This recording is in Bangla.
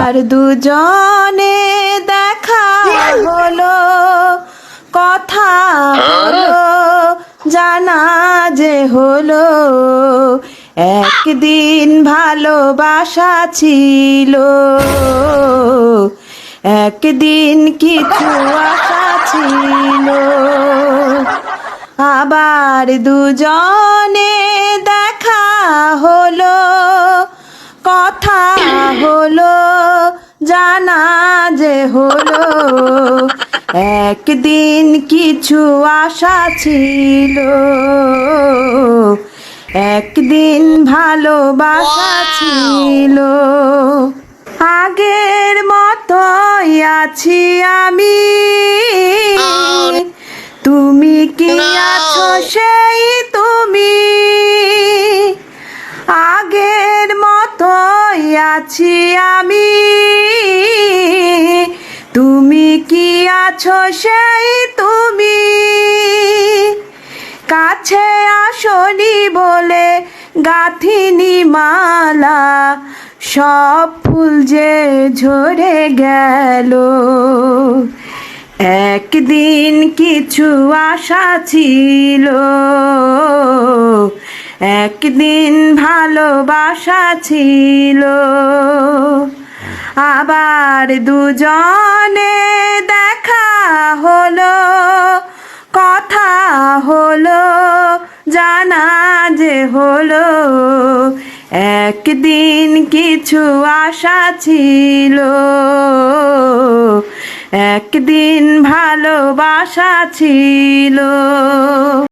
আবার দুজনে দেখা হলো, কথা হলো, জানা যে হলো। একদিন ভালোবাসা ছিল, একদিন কিছু আশা ছিল। আবার দুজনে দেখা হলো, কথা হলো, জানা যে হলো। একদিন কিছু আশা ছিল, একদিন ভালোবাসা ছিল। আগের মতোই আছি আমি, তুমি কি আছো সেই তুমি। আগের মতোই আছি আমি, তুমি কি আছো সেই তুমি। কাছে আসনি বলে গাঁথিনি মালা, সব ফুল যে ঝরে গেল। একদিন কিছু আশা ছিল, একদিন ভালোবাসা ছিল। আবার দুজনে দেখা হলো, কথা হলো, জানা যে হলো। একদিন কিছু আশা ছিল, একদিন ভালোবাসা ছিল।